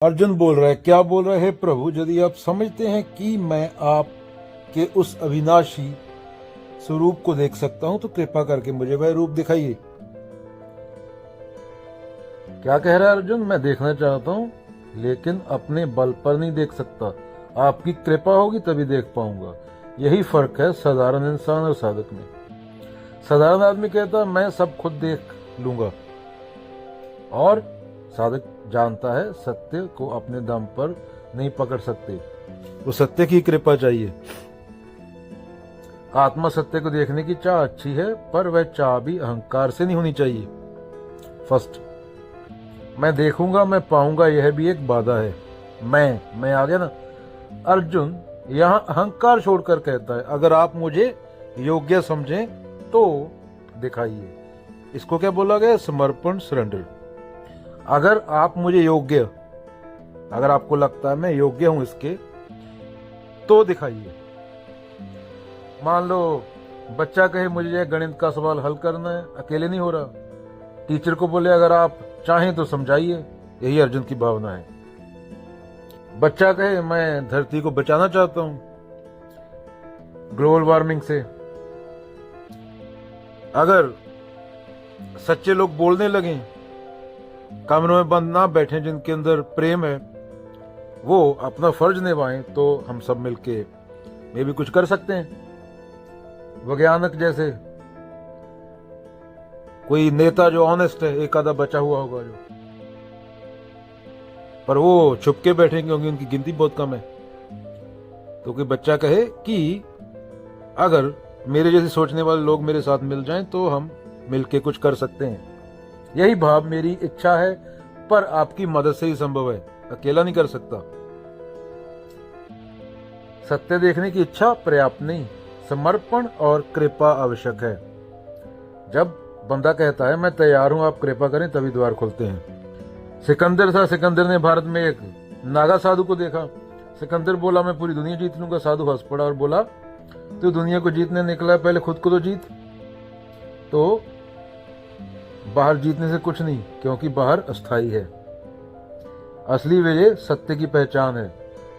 अर्जुन बोल रहा है, क्या बोल रहा है प्रभु, यदि आप समझते हैं कि मैं आपके उस अविनाशी स्वरूप को देख सकता हूं तो कृपा करके मुझे वह रूप दिखाइए। क्या कह रहा है अर्जुन? मैं देखना चाहता हूं लेकिन अपने बल पर नहीं देख सकता, आपकी कृपा होगी तभी देख पाऊंगा। यही फर्क है साधारण इंसान और साधक में। साधारण आदमी कहता है मैं सब खुद देख लूंगा, और साधक जानता है सत्य को अपने दम पर नहीं पकड़ सकते, वो सत्य की कृपा चाहिए। आत्मा सत्य को देखने की चाह अच्छी है, पर वह चाह भी अहंकार से नहीं होनी चाहिए। फर्स्ट, मैं देखूंगा, मैं पाऊंगा, यह भी एक बाधा है। मैं आ गया ना। अर्जुन यहां अहंकार छोड़कर कहता है अगर आप मुझे योग्य समझें तो दिखाइए। इसको क्या बोला गया? समर्पण, सरेंडर। अगर आप मुझे योग्य, अगर आपको लगता है मैं योग्य हूं इसके, तो दिखाइए। मान लो बच्चा कहे मुझे गणित का सवाल हल करना है, अकेले नहीं हो रहा, टीचर को बोले अगर आप चाहें तो समझाइए। यही अर्जुन की भावना है। बच्चा कहे मैं धरती को बचाना चाहता हूं ग्लोबल वार्मिंग से। अगर सच्चे लोग बोलने लगे, कमरों में बंद ना बैठे, जिनके अंदर प्रेम है, वो अपना फर्ज निभाएं, तो हम सब मिलके में भी कुछ कर सकते हैं। वैज्ञानिक जैसे कोई नेता जो ऑनेस्ट है, एक आधा बचा हुआ होगा जो, पर वो छुप के बैठेंगे क्योंकि उनकी गिनती बहुत कम है। तो कोई बच्चा कहे कि अगर मेरे जैसे सोचने वाले लोग मेरे साथ मिल जाएं तो हम मिलके कुछ कर सकते हैं। यही भाव मेरी इच्छा है, पर आपकी मदद से ही संभव है, अकेला नहीं कर सकता। सत्य देखने की इच्छा पर्याप्त नहीं, समर्पण और कृपा आवश्यक है। जब बंदा कहता है मैं तैयार हूं, आप कृपा करें, तभी द्वार खुलते हैं। सिकंदर था, सिकंदर ने भारत में एक नागा साधु को देखा। सिकंदर बोला मैं पूरी दुनिया जीत लूंगा। साधु हंस पड़ा और बोला तू दुनिया को जीतने निकला, पहले खुद को तो जीत। तो बाहर जीतने से कुछ नहीं, क्योंकि बाहर अस्थाई है, असली विजय सत्य की पहचान है।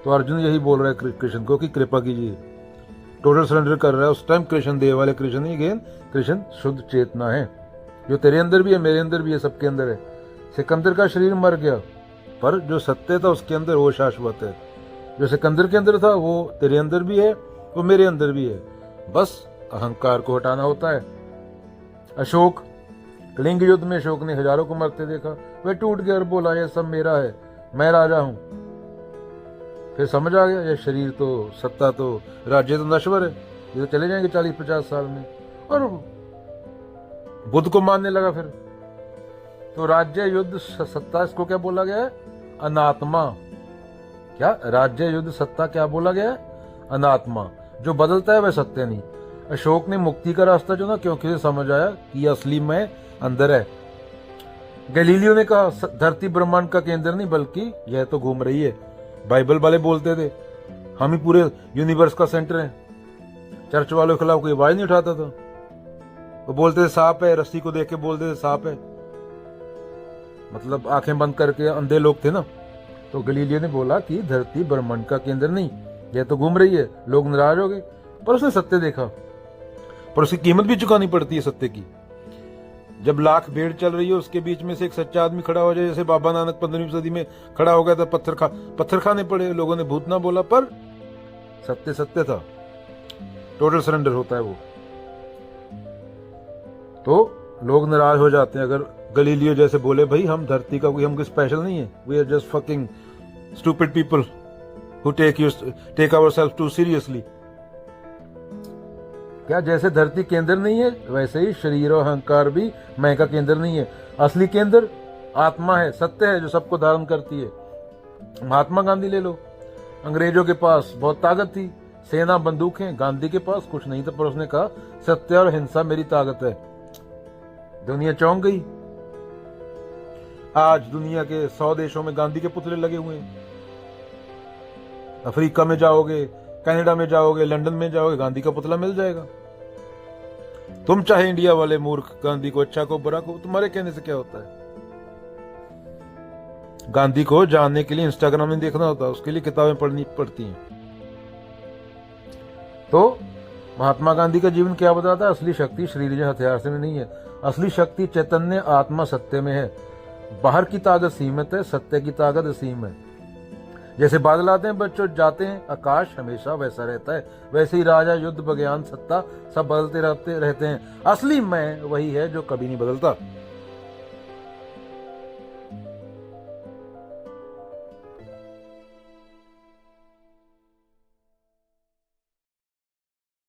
तो अर्जुन यही बोल रहा है कृष्ण को कि कृपा कीजिए, टोटल सरेंडर कर रहा है। उस टाइम कृष्ण देव वाले कृष्ण नहीं, अगेन कृष्ण शुद्ध चेतना है, जो तेरे अंदर भी है, मेरे अंदर भी है, सबके अंदर है। सिकंदर का शरीर मर गया, पर जो सत्य था उसके अंदर वो शाश्वत है। जो सिकंदर के अंदर था वो तेरे अंदर भी है, वो मेरे अंदर भी है। बस अहंकार को हटाना होता है। अशोक, कलिंग युद्ध में अशोक ने हजारों को मरते देखा, वह टूट गया और बोला यह सब मेरा है, मैं राजा हूं। फिर समझ आ गया यह शरीर तो, सत्ता तो, राज्य तो नश्वर है, ये तो चले जाएंगे 40-50 साल में। और बुद्ध को मानने लगा फिर। तो राज्य, युद्ध, सत्ता, इसको क्या बोला गया है? अनात्मा। क्या राज्य, युद्ध, सत्ता क्या बोला गया है? अनात्मा। जो बदलता है वह सत्य नहीं। अशोक ने मुक्ति का रास्ता चुना क्योंकि उसे समझ आया कि असली मैं अंदर है। गैलीलियो ने कहा धरती ब्रह्मांड का केंद्र नहीं बल्कि यह तो घूम रही है। बाइबल वाले बोलते थे हम ही पूरे यूनिवर्स का सेंटर हैं। चर्च वालों के खिलाफ कोई आवाज नहीं उठाता था। वो बोलते थे सांप है, रस्सी को देख के बोलते थे सांप है, मतलब आंखें बंद करके अंधे लोग थे ना। तो गलीलियो ने बोला कि धरती ब्रह्मांड का केंद्र नहीं, यह तो घूम रही है। लोग नाराज हो गए, पर उसने सत्य देखा, पर उसकी कीमत भी चुकानी पड़ती है सत्य की। जब लाख भीड़ चल रही है, उसके बीच में से एक सच्चा आदमी खड़ा हो जाए, जैसे बाबा नानक 15वीं सदी में खड़ा हो गया था, पत्थर खाने पड़े, लोगों ने भूत ना बोला, पर सत्य सत्य था। टोटल सरेंडर होता है वो। तो लोग नाराज हो जाते हैं अगर गलीलियो जैसे बोले भाई हम धरती का कोई, हम कोई स्पेशल नहीं है, we are just fucking stupid people who take ourselves too seriously. क्या जैसे धरती केंद्र नहीं है, वैसे ही शरीर और अहंकार भी मैं का केंद्र नहीं है। असली केंद्र आत्मा है, सत्य है, जो सबको धारण करती है। महात्मा गांधी ले लो, अंग्रेजों के पास बहुत ताकत थी, सेना, बंदूकें, गांधी के पास कुछ नहीं था, पर उसने कहा सत्य और हिंसा मेरी ताकत है। दुनिया चौंक गई। आज दुनिया के 100 देशों में गांधी के पुतले लगे हुए हैं। अफ्रीका में जाओगे, कनाडा में जाओगे, लंदन में जाओगे, गांधी का पुतला मिल जाएगा। तुम चाहे इंडिया वाले मूर्ख गांधी को अच्छा को बुरा को, तुम्हारे कहने से क्या होता है? गांधी को जानने के लिए इंस्टाग्राम में देखना होता, उसके लिए किताबें पढ़नी पड़ती हैं। तो महात्मा गांधी का जीवन क्या बताता है? असली शक्ति शरीर या हथियार से नहीं है, असली शक्ति चैतन्य आत्मा सत्य में है। बाहर की ताकत सीमित है, सत्य की ताकत असीम है। जैसे बादल आते हैं बच्चों जाते हैं, आकाश हमेशा वैसा रहता है, वैसे ही राजा, युद्ध, विज्ञान, सत्ता सब बदलते रहते हैं। असली मैं वही है जो कभी नहीं बदलता।